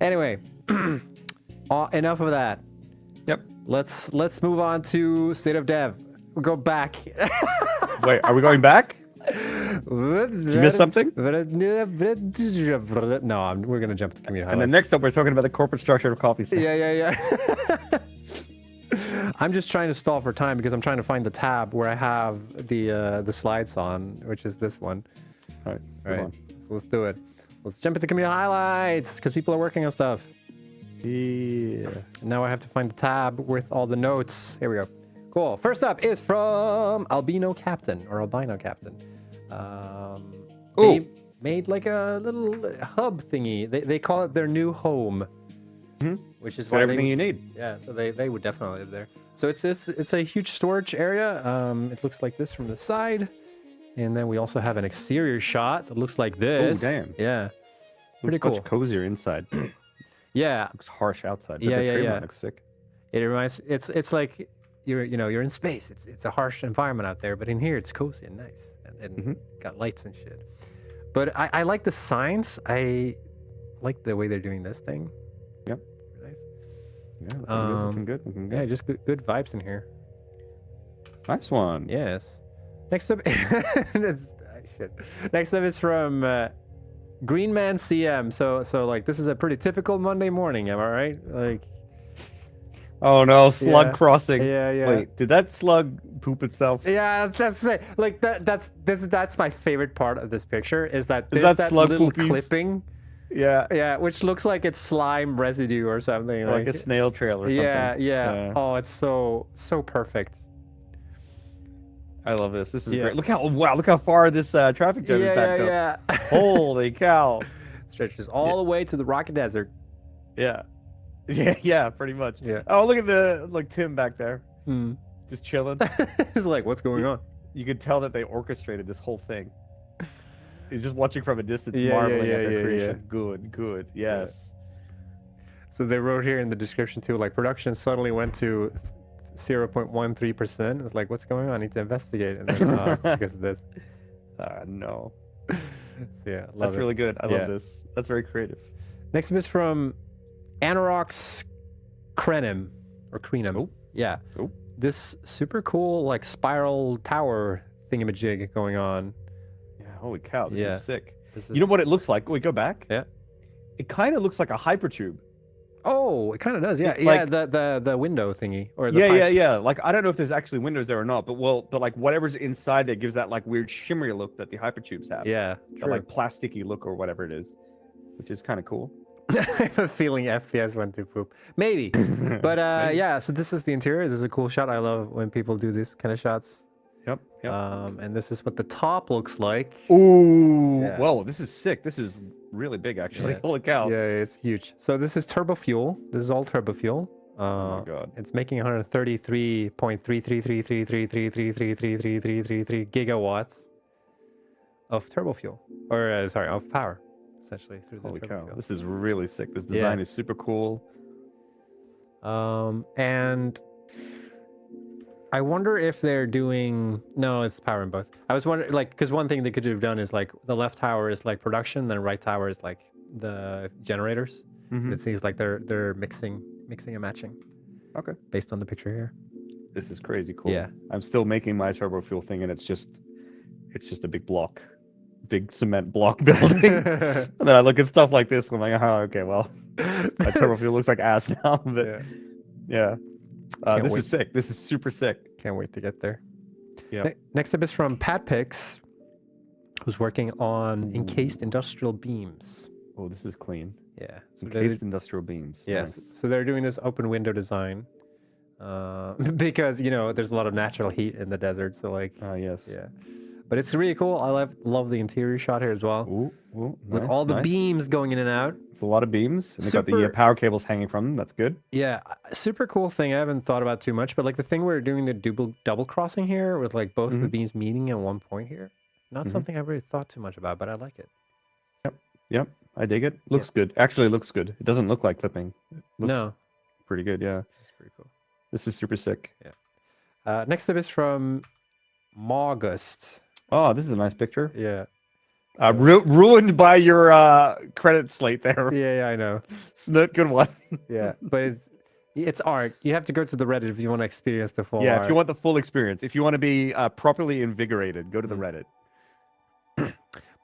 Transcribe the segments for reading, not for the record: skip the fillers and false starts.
Anyway, enough of that. Yep. Let's move on to state of dev. We'll go back. Wait, are we going back? Did you miss something? No, we're gonna jump to community highlights. And then next up, we're talking about the corporate structure of coffee stain. Yeah. I'm just trying to stall for time because I'm trying to find the tab where I have the slides on, which is this one. All right. So let's do it. Let's jump into community highlights because people are working on stuff. Yeah. Now I have to find the tab with all the notes. Here we go. Cool. First up is from Albino Captain. They made like a little hub thingy. They call it their new home, which is everything you need. Yeah, so they would definitely live there. So it's a huge storage area. It looks like this from the side, and then we also have an exterior shot that looks like this. Oh damn! Yeah, pretty cool. Much cozier inside. Yeah, looks harsh outside. But Yeah. Looks sick. It reminds. It's like you're in space. It's a harsh environment out there, but in here it's cozy and nice, and got lights and shit. But I like the signs. I like the way they're doing this thing. Yep. Nice. Yeah, looking good. Yeah, just good vibes in here. Nice one. Yes. Next up, Next up is from greenmancm. So like this is a pretty typical Monday morning. Am I right? Like. Oh no, slug crossing. Yeah. Wait, did that slug poop itself? Yeah, that's it. Like that's my favorite part of this picture is that there's that that slug little poopies? clipping. Yeah, which looks like it's slime residue or something. Like a snail trail or something. Yeah. Oh, it's so perfect. I love this. This is great. Look how far this traffic jam is backed up. Yeah. Holy cow. Stretches all the way to the Rocky Desert. Yeah, pretty much. Yeah. Oh, look at Tim back there. Just chilling. It's like, what's going on? You could tell that they orchestrated this whole thing. He's just watching from a distance, marveling at their creation. Good. Yes. So they wrote here in the description too, like production suddenly went to 0.13%. It's like, what's going on? I need to investigate. And then, it's because of this. No. So yeah, that's really good. I love this. That's very creative. Next up is from AnnoraxKrenim or Krenim. Oh. Yeah. Oh. This super cool like spiral tower thingamajig going on. Yeah. Holy cow. This is sick. You know what it looks like? Wait, go back. Yeah. It kind of looks like a hypertube. Oh, it kind of does. Yeah. It's yeah. like, the window thingy or the yeah. Like I don't know if there's actually windows there or not, but like whatever's inside there gives that like weird shimmery look that the hypertubes have. Yeah. That like plasticky look or whatever it is, which is kind of cool. I have a feeling FPS went to poop. Maybe. But yeah, so this is the interior. This is a cool shot. I love when people do this kind of shots. Yep. And this is what the top looks like. Ooh. Yeah. Whoa, this is sick. This is really big, actually. Yeah. Holy cow. Yeah, it's huge. So this is turbo fuel. This is all turbo fuel. Oh my god. It's making 133.333333333333 gigawatts of turbo fuel. Or sorry, of power. Essentially through the turbo fuel. This is really sick. This design is super cool. And I wonder if they're doing it's power in both. I was wondering because one thing they could have done is like the left tower is like production, then right tower is like the generators. It seems like they're mixing and matching. Okay. Based on the picture here. This is crazy cool. Yeah. I'm still making my turbo fuel thing and it's just a big cement block building. And then I look at stuff like this and I'm like, oh, okay, well, my turbo fuel looks like ass now. But yeah. This is sick. This is super sick. Can't wait to get there. Yeah. Next up is from PatPix, who's working on encased industrial beams. Oh, this is clean. Yeah. So encased industrial beams. Yes. Nice. So they're doing this open window design because, there's a lot of natural heat in the desert. So like, yes. Yeah. But it's really cool. I love the interior shot here as well. Ooh, with all the beams going in and out. It's a lot of beams. And they got the power cables hanging from them. That's good. Yeah, super cool thing. I haven't thought about too much, but like the thing we're doing the double crossing here with like both the beams meeting at one point here. Not something I've really thought too much about, but I like it. Yep. I dig it. Looks good. Actually, it looks good. It doesn't look like clipping. It looks pretty good. Yeah. It's pretty cool. This is super sick. Yeah. Next up is from August. Oh, this is a nice picture. Yeah. Ruined by your credit slate there. Yeah, I know. Snut, good one. Yeah, but it's art. You have to go to the Reddit if you want to experience the full Yeah, art. if you want the full experience, if you want to be properly invigorated, go to the Reddit.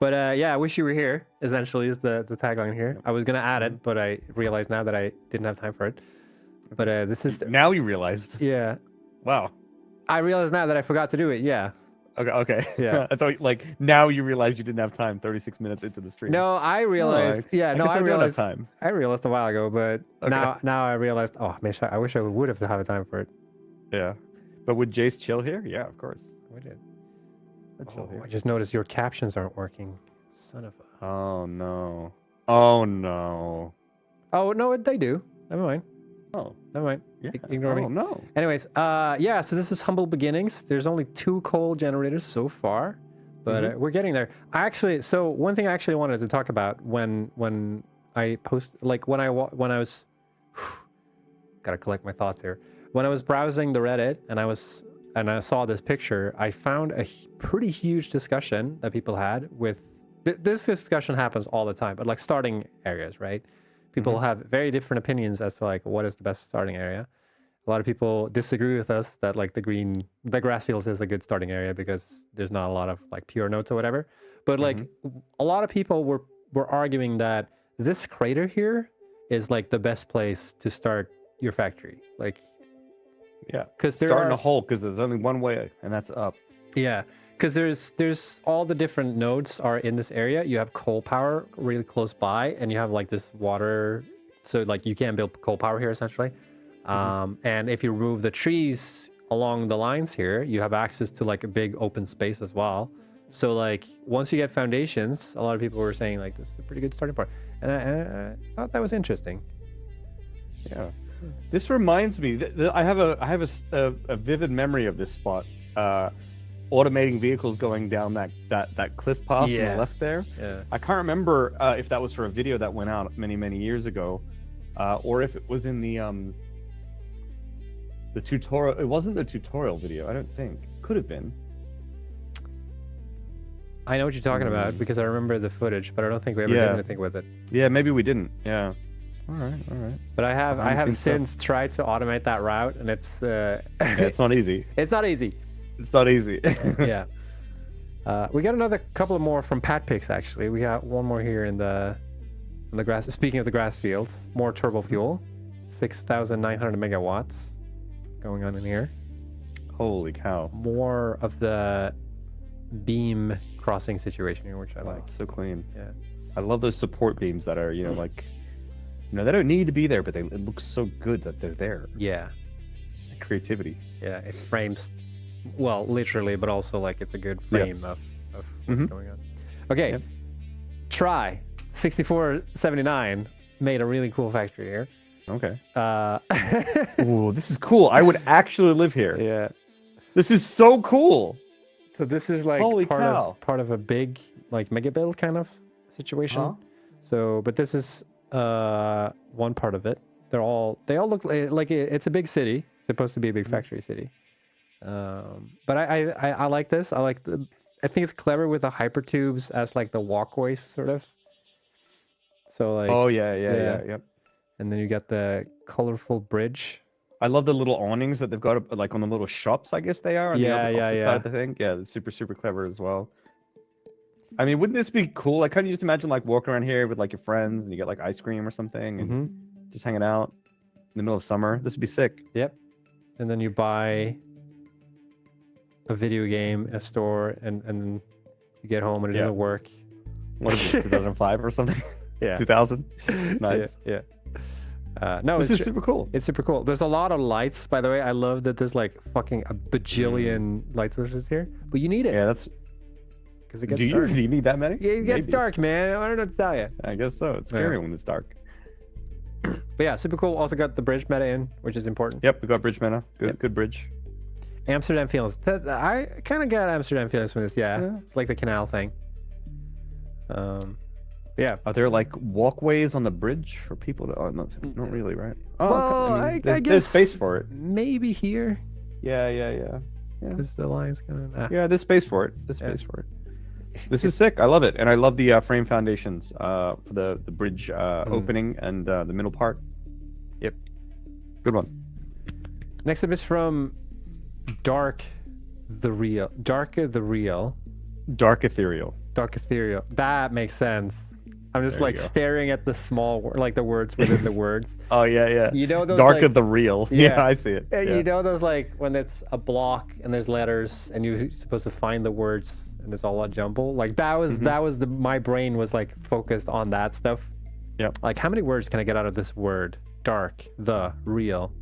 But yeah, I wish you were here. Essentially, is the tagline here. I was gonna add it, but I realized now that I didn't have time for it. But this is Now you realized. yeah. Wow. I realized now that I forgot to do it. Yeah. Okay. Yeah. I thought like now you realized you didn't have time 36 minutes into the stream. No, I realized. I realized time. I realized a while ago, but Okay. now I realized. Oh, man, I wish I would have had time for it. Yeah. But would Jace chill here? Yeah, of course. We did. I'd chill Oh, here. I just noticed your captions aren't working. Son of a. Oh no. Oh no. Oh no, they do. Never mind. Oh. Never mind. Yeah. Ignore me. Oh no. Anyways, yeah. So this is humble beginnings. There's only 2 coal generators so far, but we're getting there. So one thing I actually wanted to talk about when I post, like when I was, gotta collect my thoughts here. When I was browsing the Reddit and I saw this picture, I found a pretty huge discussion that people had with. This discussion happens all the time, but like starting areas, right? People have very different opinions as to like what is the best starting area. A lot of people disagree with us that like the grass fields is a good starting area because there's not a lot of like pure notes or whatever. But like a lot of people were arguing that this crater here is like the best place to start your factory. Like, Yeah. because Starting a hole because there's only one way, and that's up. Yeah, because there's all the different nodes are in this area. You have coal power really close by, and you have like this water, so like you can't build coal power here essentially. And if you remove the trees along the lines here, you have access to like a big open space as well. So like once you get foundations, a lot of people were saying like this is a pretty good starting point, and I thought that was interesting. Yeah. This reminds me. I have a vivid memory of this spot. Automating vehicles going down that cliff path on the left there. Yeah. I can't remember if that was for a video that went out many years ago, or if it was in the tutorial. It wasn't the tutorial video. I don't think. Could have been. I know what you're talking about because I remember the footage, but I don't think we ever did anything with it. Yeah, maybe we didn't. Yeah. All right. But I have since tried to automate that route, and it's it's not easy. It's not easy. It's not easy. Yeah. We got another couple more from Pat Picks actually. We got one more here in the grass. Speaking of the grass fields, more turbo fuel, 6,900 megawatts going on in here. Holy cow! More of the beam crossing situation here, which I like. So clean. Yeah. I love those support beams that are like, they don't need to be there, but it looks so good that they're there. Yeah. Creativity. Yeah, it frames, well, literally, but also like it's a good frame of what's going on. Okay, Try 6479 made a really cool factory here. Okay. Ooh, this is cool. I would actually live here. Yeah. This is so cool. So this is like Holy part cow. of a big like mega build kind of situation. So, but this is one part of it. They all look like it's a big city. It's supposed to be a big factory city. But I like this. I think it's clever with the hypertubes as like the walkways sort of. So like yeah. And then you got the colorful bridge. I love the little awnings that they've got like on the little shops, I guess they are. On the opposite side of the thing. Yeah, it's super clever as well. I mean, wouldn't this be cool? Like, can't you just imagine like walking around here with like your friends and you get like ice cream or something and just hanging out in the middle of summer? This would be sick. Yep. And then you buy a video game in a store and then you get home and it doesn't work. What is it, 2005 or something? Yeah. 2000? Nice. Yeah. No, this is super cool. It's super cool. There's a lot of lights, by the way. I love that there's like fucking a bajillion light switches here, but you need it. Yeah, that's because it gets do dark. you need that many? Yeah, it gets dark, man. I don't know what to tell you. I guess so. It's scary when it's dark. But yeah, super cool. Also got the bridge meta in, which is important. Yep, we got bridge meta. Good bridge. Amsterdam feelings. I kind of got Amsterdam feelings from this. Yeah, it's like the canal thing. Yeah. Are there like walkways on the bridge for people to? Oh, not really, right? Oh, well, okay. I guess there's space for it. Maybe here. Yeah. Because the line's going. Yeah, there's space for it. There's space for it. This is sick. I love it, and I love the frame foundations for the bridge opening and the middle part. Yep. Good one. Next up is from Dark the Real. Darker the Real. Dark ethereal. Dark Ethereal. That makes sense. I'm just There you like go. staring at the like the words within the words. Oh yeah, yeah. You know those Dark like, of the real. Yeah, I see it. Yeah. You know those like when it's a block and there's letters and you're supposed to find the words and it's all a jumble. Like that was my brain was like focused on that stuff. Yep. Like how many words can I get out of this word? Dark, the, real,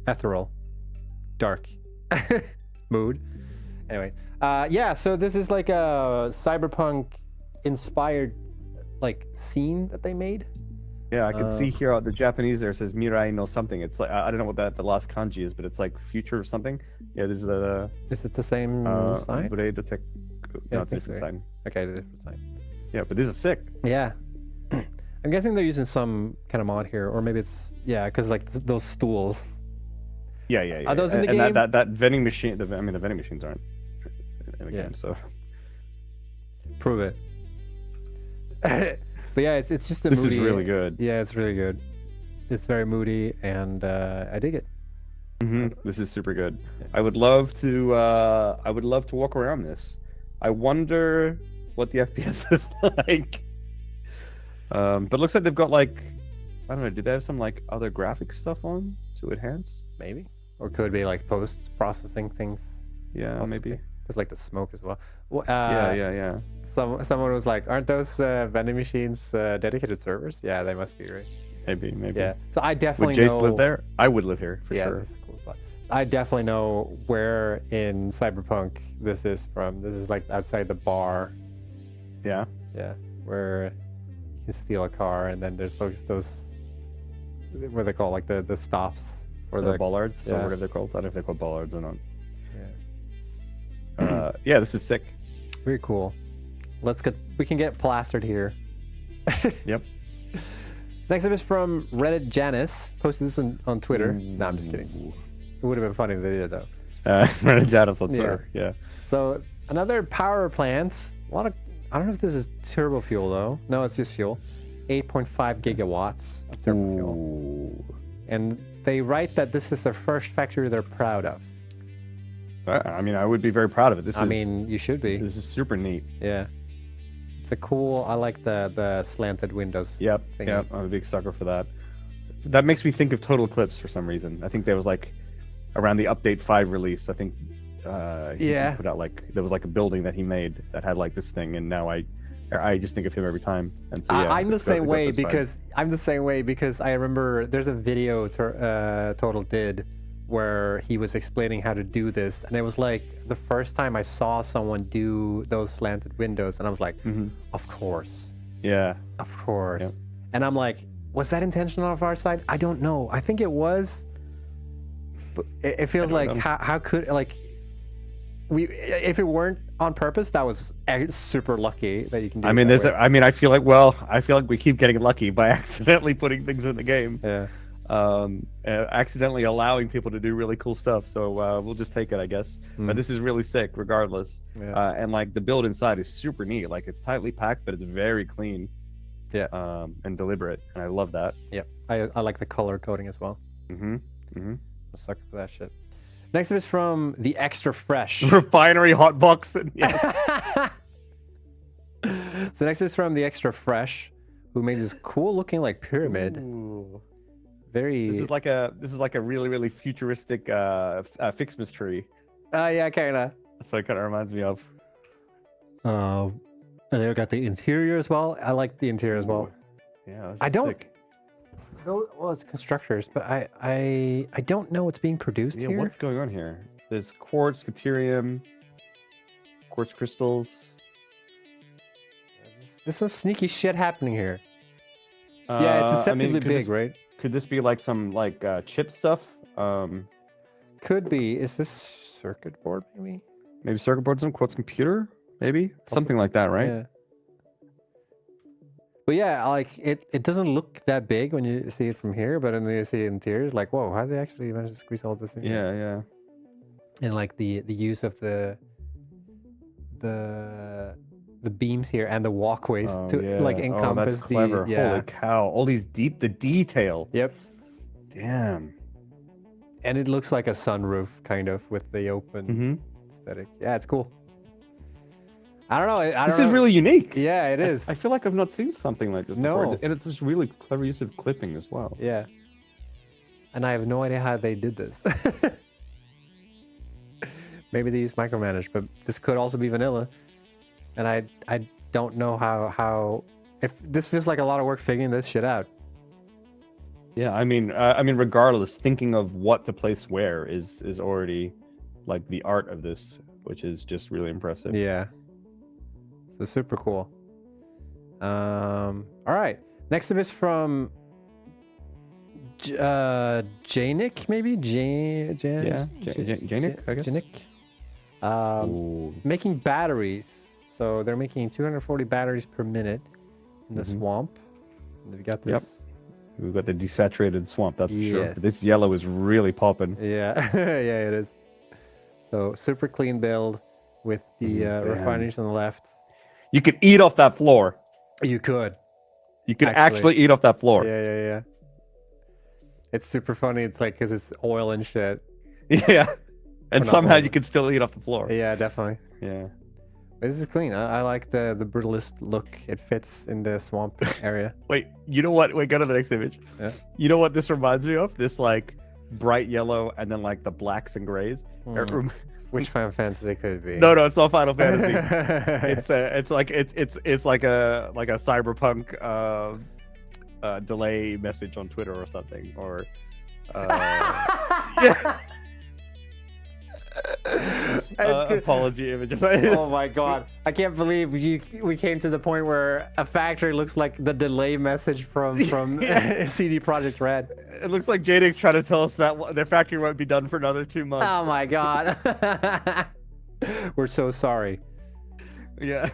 ethereal, dark, mood. Anyway, yeah. So this is like a cyberpunk inspired like scene that they made. Yeah, I can see here the Japanese there says Mirai no something. It's like I don't know what the last kanji is, but it's like future or something. Yeah, this is the. Is it the same sign? No, it's a different sign. Okay, the different sign. Yeah, but this is sick. Yeah. I'm guessing they're using some kind of mod here, or maybe it's because like those stools. Yeah, yeah, yeah. Are those in the and game? that vending machine. The vending machines aren't in the game, so. Prove it. But yeah, it's just a this moody. This is really good. Yeah, it's really good. It's very moody, and I dig it. This is super good. I would love to walk around this. I wonder what the FPS is like. But it looks like they've got like, I don't know, do they have some like other graphic stuff on to enhance? Maybe, or could be like post-processing things. Yeah, possibly. maybe. There's like the smoke as well. Yeah. Someone was like, "Aren't those vending machines dedicated servers?" Yeah, they must be, right? Maybe. Yeah. So I definitely would Jace know. live there? I would live here for sure. This is a cool spot. I definitely know where in Cyberpunk this is from. This is like outside the bar. Yeah. Yeah, where you can steal a car, and then there's those what they call like the stops for the bollards or whatever they're called. I don't know if they're called bollards or not. Yeah, this is sick. Very cool. We can get plastered here. Yep. Next up is from redditjannis. Posted this on Twitter. No, I'm just kidding. It would have been funny if they did though. redditjannis on Twitter. Yeah. So another power plants. A lot of. I don't know if this is turbo fuel though. No, it's just fuel. 8.5 gigawatts of turbo fuel. And they write that this is their first factory they're proud of. I mean, I would be very proud of it. I mean, you should be. This is super neat. Yeah. It's a cool. I like the slanted windows. Yep. thingy. Yep. I'm a big sucker for that. That makes me think of Total Eclipse for some reason. I think there was like around the Update 5 release. I think he put out like there was like a building that he made that had like this thing, and now I just think of him every time. And so yeah, I'm the same way because I remember there's a video Total did where he was explaining how to do this, and it was like the first time I saw someone do those slanted windows, and I was like, of course. Yeah. Of course. Yep. And I'm like, was that intentional on our side? I don't know. I think it was. But it feels like how could like if it weren't on purpose, that was super lucky that you can do I mean, it that way. I feel like we keep getting lucky by accidentally putting things in the game. Yeah. Accidentally allowing people to do really cool stuff. So we'll just take it, I guess. But this is really sick, regardless. Yeah. And like the build inside is super neat. Like it's tightly packed, but it's very clean. Yeah. And deliberate, and I love that. Yep. I like the color coding as well. I'm a sucker for that shit. Next up is from TheXtrafresh. Refinery hot boxing. Yes. So next is from TheXtrafresh, who made this cool looking like pyramid. Ooh. Very. This is like a really, really futuristic Fixmas tree. Yeah, kinda. That's what it kind of reminds me of. And they got the interior as well. I like the interior as well. Yeah. I don't. Sick. Well, it's constructors, but I don't know what's being produced here. What's going on here? There's quartz, deuterium, quartz crystals. There's some sneaky shit happening here. Yeah, it's deceptively big, right? Could this be like some chip stuff? Could be. Is this circuit board maybe? Maybe circuit board, some quartz computer, maybe something like that, right? Yeah. But yeah, like it doesn't look that big when you see it from here, but when you see it in interior, it's like, whoa, how did they actually manage to squeeze all this in? Yeah. And like the use of the the beams here and the walkways Oh, to like yeah. encompass that's clever. the Holy cow! All these the detail. Yep. Damn. And it looks like a sunroof kind of with the open aesthetic. Yeah, it's cool. I don't know. This is really unique. Yeah, it is. I feel like I've not seen something like this before. And it's just really clever use of clipping as well. Yeah. And I have no idea how they did this. Maybe they use micromanage, but this could also be vanilla. And I don't know how if this feels like a lot of work figuring this shit out. Yeah, I mean, regardless, thinking of what to place where is already like the art of this, which is just really impressive. Yeah. So super cool. All right. Next up is from Janik, maybe? Janik, I guess. Janik. Making batteries. So they're making 240 batteries per minute in the swamp. And they've got this. Yep. We've got the desaturated swamp, that's for sure. Yes. This yellow is really popping. Yeah. Yeah, it is. So super clean build with the refineries on the left. You could eat off that floor. You could. You could actually eat off that floor. Yeah. It's super funny. It's like because it's oil and shit. Yeah. And somehow you can still eat off the floor. Yeah, definitely. Yeah. This is clean. I like the brutalist look. It fits in the swamp area. Wait, you know what? Wait, go to the next image. Yeah. You know what this reminds me of? This like bright yellow and then like the blacks and grays. Which Final Fantasy could it be? No, it's not Final Fantasy. it's like a cyberpunk delay message on Twitter or something, or yeah. Apology images. Oh my god, I can't believe we came to the point where a factory looks like the delay message from CD Projekt Red. It looks like JDig's trying to tell us that their factory won't be done for another 2 months. Oh my god. We're so sorry. Yeah.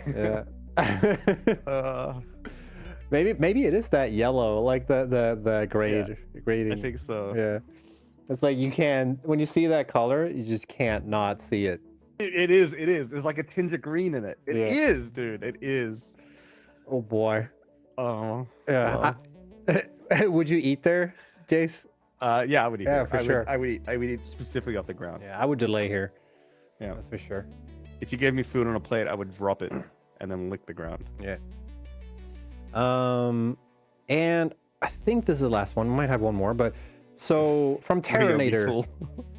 Maybe it is that yellow, like the grading. I think so. Yeah. It's like you can, when you see that color, you just can't not see it. It is. There's like a tinge of green in it. It is, dude. It is. Oh boy. Oh. Yeah. Would you eat there, Jace? Yeah, I would eat. Yeah, here. for sure. I would eat specifically off the ground. Yeah, I would delay here. Yeah, that's for sure. If you gave me food on a plate, I would drop it and then lick the ground. Yeah. And I think this is the last one. We might have one more, but so from Terrornator.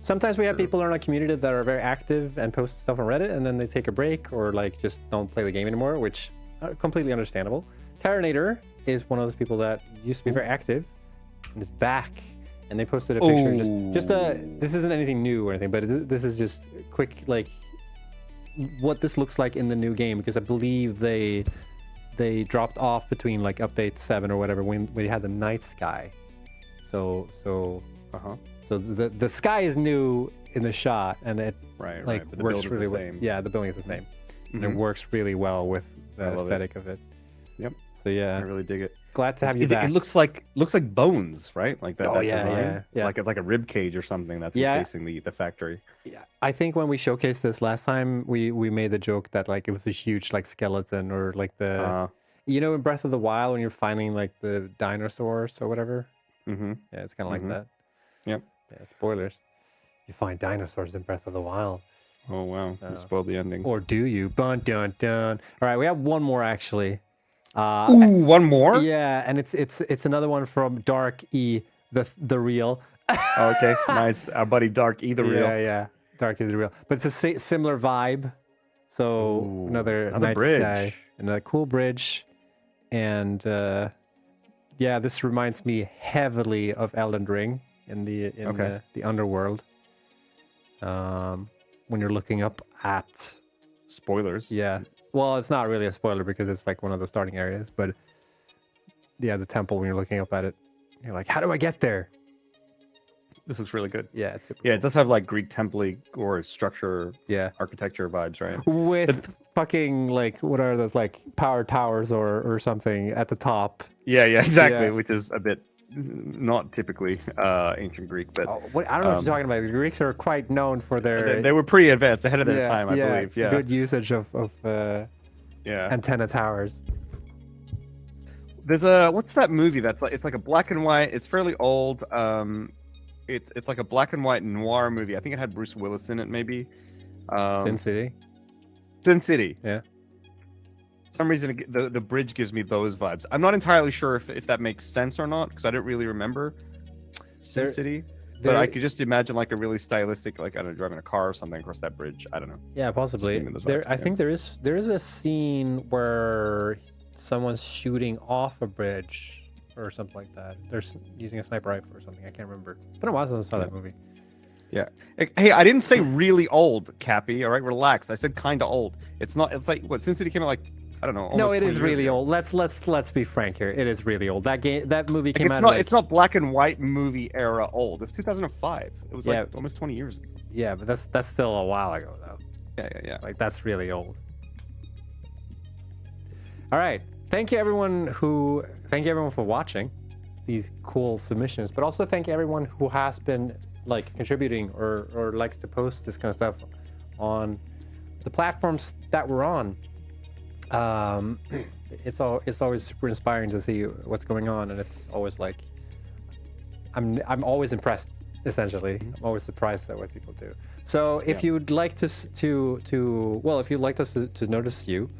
Sometimes we have people in our community that are very active and post stuff on Reddit, and then they take a break or like just don't play the game anymore, which completely understandable. Terrornator is one of those people that used to be very active and is back, and they posted a picture. This isn't anything new or anything, but this is just quick, like what this looks like in the new game, because I believe they dropped off between like update 7 or whatever when we had the night sky. So the sky is new in the shot, and it works really well. Yeah, the building is the same, and it works really well with the aesthetic of it. Yep. So yeah, I really dig it. Glad to have you back. It looks like bones, right? Like that. Oh yeah. Like it's like a rib cage or something that's encasing the factory. Yeah, I think when we showcased this last time, we made the joke that like it was a huge like skeleton, or like the you know in Breath of the Wild when you're finding like the dinosaurs or whatever. Yeah, it's kind of like that. Yep. Yeah, spoilers. You find dinosaurs in Breath of the Wild. Oh wow, you spoiled the ending. Or do you? Dun dun dun. All right, we have one more actually. One more? Yeah, and it's another one from Dark E, the real. Okay, nice. Our buddy Dark E, the real. Yeah, Dark E, the real. But it's a similar vibe. So another night bridge. Sky, another cool bridge, and yeah, this reminds me heavily of Elden Ring in the underworld. When you're looking up at spoilers. Yeah. Well, it's not really a spoiler because it's like one of the starting areas, but yeah, the temple, when you're looking up at it, you're like, how do I get there? This looks really good. Yeah, it's super cool. It does have like Greek temple or structure, architecture vibes, right? With fucking like, what are those, like power towers or something at the top? Yeah, exactly. Yeah. Which is a bit not typically ancient Greek, but I don't know what you're talking about. The Greeks are quite known for their. They were pretty advanced, ahead of their time, I believe. Yeah, good usage of Yeah. Antenna towers. There's a what's that movie that's like it's like a black and white. It's fairly old. It's like a black and white noir movie. I think it had Bruce Willis in it, maybe. Sin City. Sin City. Yeah. For some reason, the bridge gives me those vibes. I'm not entirely sure if that makes sense or not because I didn't really remember Sin City. But I could just imagine like a really stylistic, like I don't know, driving a car or something across that bridge. I don't know. Yeah, possibly. I think there is a scene where someone's shooting off a bridge or something like that. They're using a sniper rifle or something. I can't remember. It's been a while since I saw that movie. Yeah. Hey, I didn't say really old, Cappy. All right, relax. I said kind of old. It's not. It's like what? Sin City came out like I don't know. No, it is really ago. old. Let's be frank here. It is really old. That movie came out. It's not black and white movie era old. It's 2005. It was like almost 20 years ago. Yeah, but that's still a while ago though. Yeah. Like that's really old. All right. Thank you everyone for watching these cool submissions, but also thank you everyone who has been like contributing or likes to post this kind of stuff on the platforms that we're on. It's always super inspiring to see what's going on, and it's always like I'm always impressed. Essentially, I'm always surprised at what people do. So if you'd like if you'd like us to notice you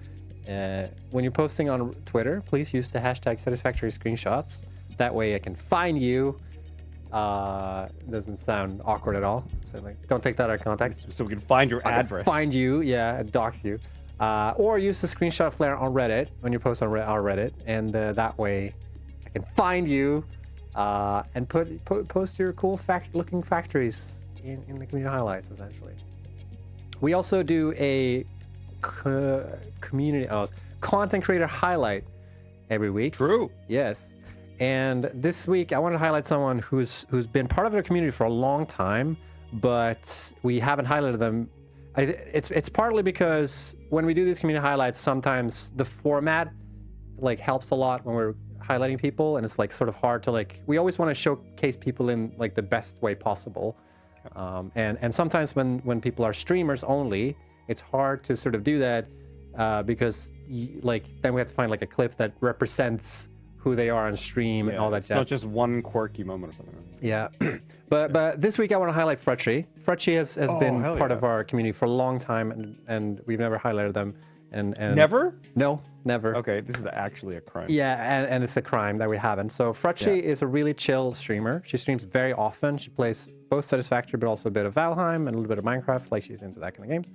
when you're posting on Twitter, please use the hashtag Satisfactory screenshots. That way I can find you. Doesn't sound awkward at all. So like, don't take that out of context. So we can find your address. Find you, and dox you. Or use the screenshot flare on Reddit when you post on our Reddit, and that way I can find you and post your cool looking factories in the community highlights. Essentially, we also do a content creator highlight every week. True. Yes. And this week I want to highlight someone who's been part of the community for a long time, but we haven't highlighted them. It's partly because when we do these community highlights, sometimes the format like helps a lot when we're highlighting people, and it's like sort of hard to like. We always want to showcase people in like the best way possible, and sometimes when people are streamers only, it's hard to sort of do that because like then we have to find like a clip that represents who they are on stream and all that jazz. It's not just one quirky moment or something. Yeah, but this week I want to highlight Frutchy. Frutchy has been part of our community for a long time, and we've never highlighted them. And never? No, never. Okay, this is actually a crime. Yeah, and it's a crime that we haven't. So Frutchy is a really chill streamer. She streams very often. She plays both Satisfactory, but also a bit of Valheim and a little bit of Minecraft. Like she's into that kind of games.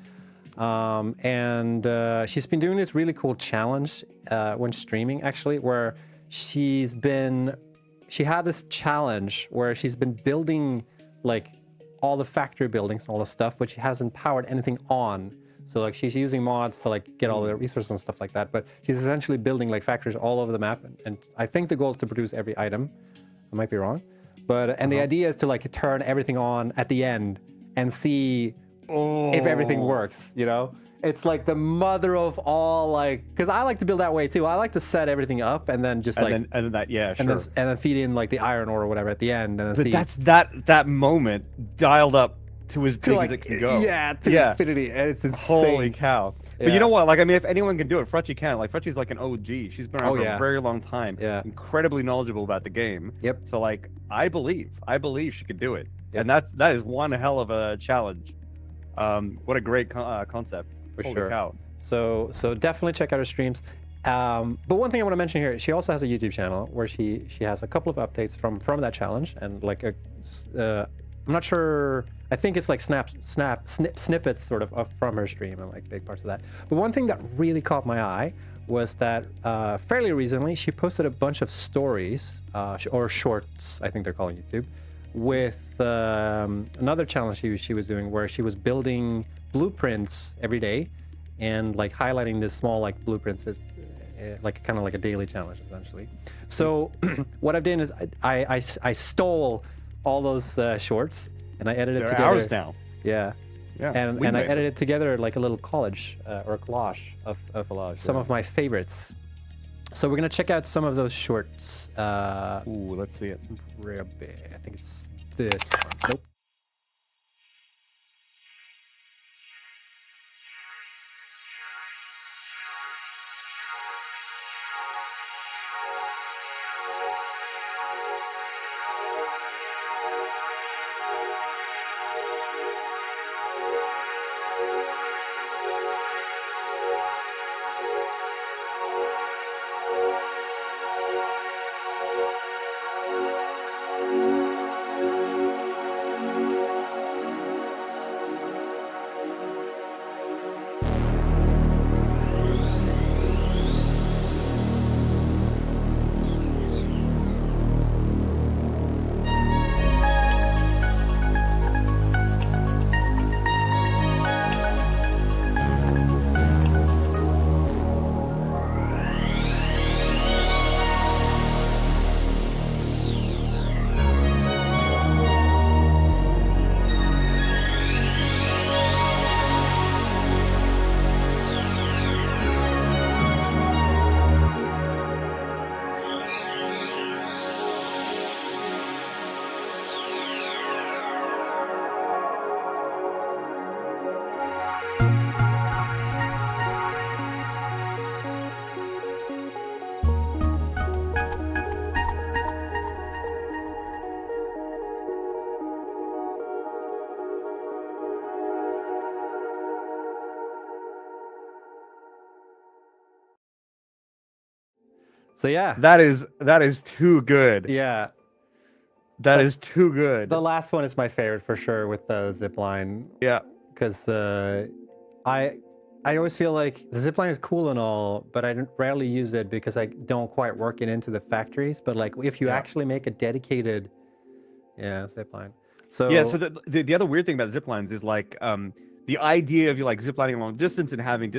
And she's been doing this really cool challenge when streaming, actually, where she had this challenge where she's been building like all the factory buildings and all the stuff, but she hasn't powered anything on. So like she's using mods to like get all the resources and stuff like that, but she's essentially building like factories all over the map. And I think the goal is to produce every item. I might be wrong, but the idea is to like turn everything on at the end and see if everything works, you know? It's like the mother of all, like, because I like to build that way too. I like to set everything up and then just and then feed in like the iron ore or whatever at the end, and then see. That's that moment dialed up to as big as it can go. Yeah, to infinity. And it's insane. Holy cow! Yeah. But you know what? Like, I mean, if anyone can do it, Frutchy can. Like, Frutchy's like an OG. She's been around for a very long time. Yeah. Incredibly knowledgeable about the game. Yep. So like, I believe she could do it. Yep. And that is one hell of a challenge. What a great concept. For Holy sure. Cow. So definitely check out her streams. But one thing I want to mention here, she also has a YouTube channel where she has a couple of updates from that challenge, and like I'm not sure. I think it's like snippets sort of from her stream and like big parts of that. But one thing that really caught my eye was that fairly recently she posted a bunch of stories or shorts, I think they're calling YouTube, with another challenge she was doing where she was building blueprints every day and like highlighting this small like blueprints is like kind of like a daily challenge essentially. So what I've done is I stole all those shorts and I edited together. Ours now. Yeah. And I edited together like a little collage or a collage of some of my favorites. So we're gonna check out some of those shorts. Ooh, let's see it. I think it's this one. Nope. So yeah, That is too good. yeah. That is too good. The last one is my favorite for sure with the zip line. Yeah. Because I always feel like the zipline is cool and all, but I rarely use it because I don't quite work it into the factories. But like if you actually make a dedicated, zipline. So yeah. So the other weird thing about zip lines is like the idea of you like ziplining long distance and having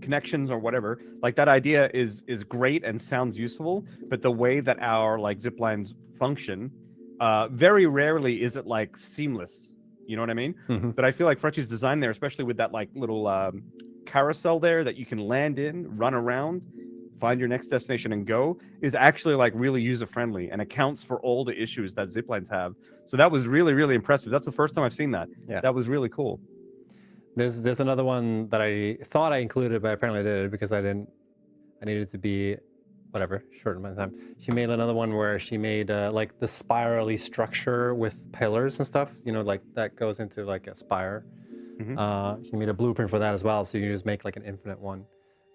connections or whatever. Like that idea is great and sounds useful, but the way that our like zip lines function, very rarely is it like seamless. You know what I mean? But I feel like frutchy's design there, especially with that like little carousel there that you can land in, run around, find your next destination and go, is actually like really user friendly and accounts for all the issues that ziplines have. So that was really, really impressive. That's the first time I've seen that. Yeah. That was really cool. There's another one that I thought I included, but apparently I did it because I needed to be whatever, short amount of time. She made another one where she made like the spirally structure with pillars and stuff, you know, like that goes into like a spire. She made a blueprint for that as well, so you just make like an infinite one.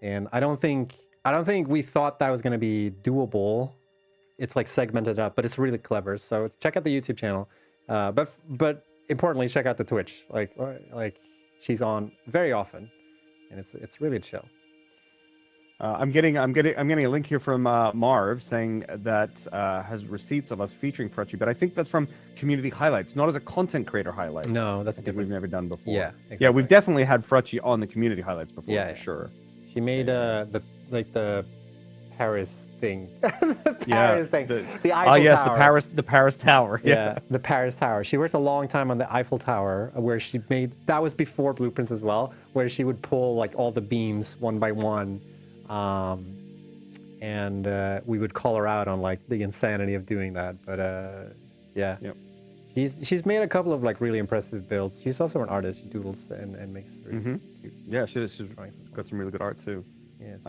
And I don't think we thought that was going to be doable. It's like segmented up, but it's really clever. So check out the YouTube channel. But importantly, check out the Twitch. Like she's on very often, and it's really chill. I'm getting a link here from Marv saying that has receipts of us featuring Frutchy, but I think that's from community highlights, not as a content creator highlight. No, that's different. We've never done before. Yeah, exactly. Yeah, we've definitely had Frutchy on the community highlights before, for sure. She made the Paris thing. The Paris thing. The Eiffel Tower. the Paris Tower. Yeah, the Paris Tower. She worked a long time on the Eiffel Tower, where she made, that was before blueprints as well, where she would pull like all the beams one by one. And we would call her out on like the insanity of doing that. But yeah. Yep. She's made a couple of like really impressive builds. She's also an artist. She doodles and makes really cute. Yeah, she's got some really good art too. Yes.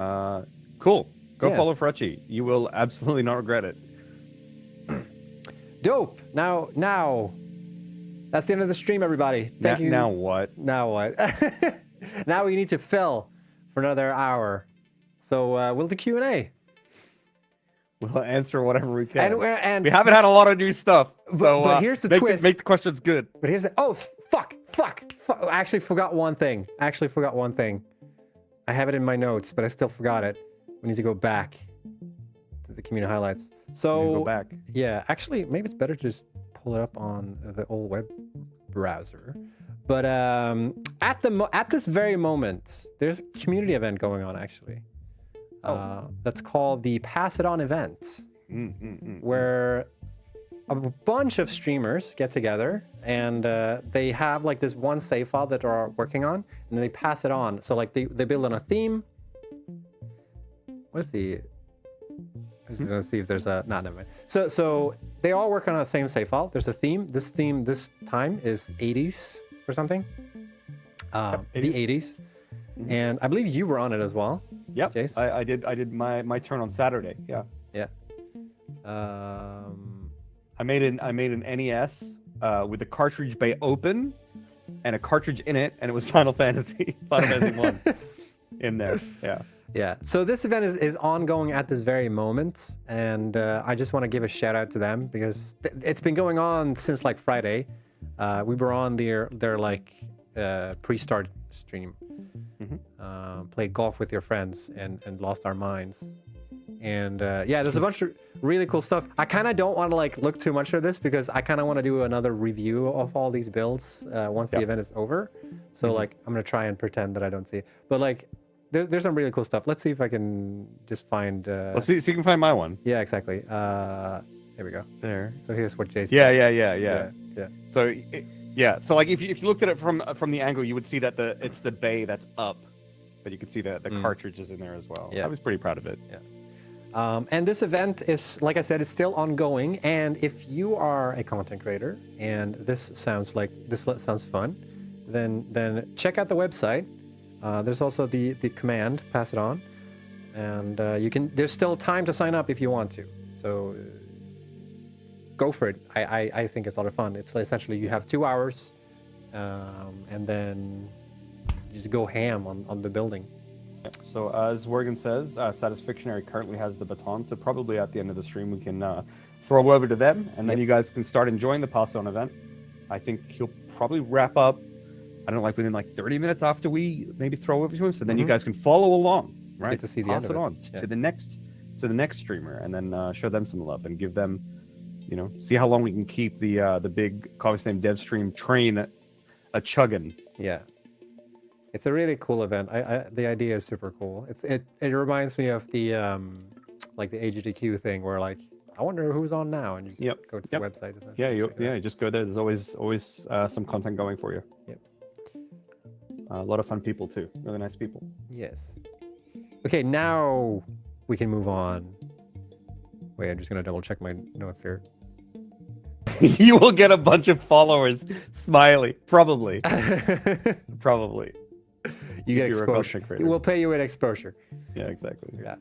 Cool. Go follow Frutchy. You will absolutely not regret it. Dope. Now, that's the end of the stream, everybody. Thank you. Now what? Now what? Now we need to fill for another hour. So we'll do Q&A. We'll answer whatever we can. And we haven't had a lot of new stuff. So but here's the twist. Make the questions good. But here's the... Oh, fuck. I actually forgot one thing. I have it in my notes, but I still forgot it. We need to go back to the community highlights. So go back. Yeah, actually, maybe it's better to just pull it up on the old web browser. But at this very moment, there's a community event going on, actually. That's called the Pass It On event, where a bunch of streamers get together and they have like this one save file that they're working on, and then they pass it on. So like they build on a theme. What is the... I'm just gonna see if there's a... Nah, never mind. So they all work on the same save file. There's a theme. This theme this time is 80s or something. The 80s. And I believe you were on it as well. Yep. Jace? I did my turn on Saturday. Yeah. Yeah. I made an NES with the cartridge bay open and a cartridge in it, and it was Final Fantasy 1 in there. Yeah. Yeah. So this event is ongoing at this very moment, and I just want to give a shout out to them because it's been going on since like Friday. We were on their like pre-start stream. Played golf with your friends and lost our minds. And yeah, there's a bunch of really cool stuff. I kind of don't want to like look too much at this because I kind of want to do another review of all these builds once the event is over. So like I'm gonna try and pretend that I don't see it. But like there's some really cool stuff. Let's see if I can just find. Let's see so you can find my one. Yeah, exactly. Here we go. There. So here's what Jay's. Yeah. So so like if you looked at it from the angle, you would see that it's the bay that's up, but you could see the cartridges in there as well. Yeah. I was pretty proud of it. Yeah. And this event is, like I said, it's still ongoing. And if you are a content creator and this sounds fun, then check out the website. There's also the command, pass it on, and there's still time to sign up if you want to. So go for it. I think it's a lot of fun. It's essentially you have 2 hours, and then you just go ham on the building. So as Wergen says, Satisfactory currently has the baton, so probably at the end of the stream we can throw over to them, and then you guys can start enjoying the pass on event. I think he'll probably wrap up, I don't know, like within like 30 minutes after we maybe throw over to him, so then you guys can follow along, right? Get to see the pass end of it it. on to the next streamer, and then show them some love and give them, you know, see how long we can keep the big Comics Name dev stream train a chugging. Yeah. It's a really cool event. The idea is super cool. It reminds me of the like the AGDQ thing where like I wonder who's on now, and you just go to the website. Yeah, you just go there. There's always some content going for you. Yep. A lot of fun people too. Really nice people. Yes. Okay, now we can move on. Wait, I'm just gonna double check my notes here. You will get a bunch of followers. Smiley, probably. Probably. You get exposure. We'll pay you with exposure. Yeah, exactly. Yeah.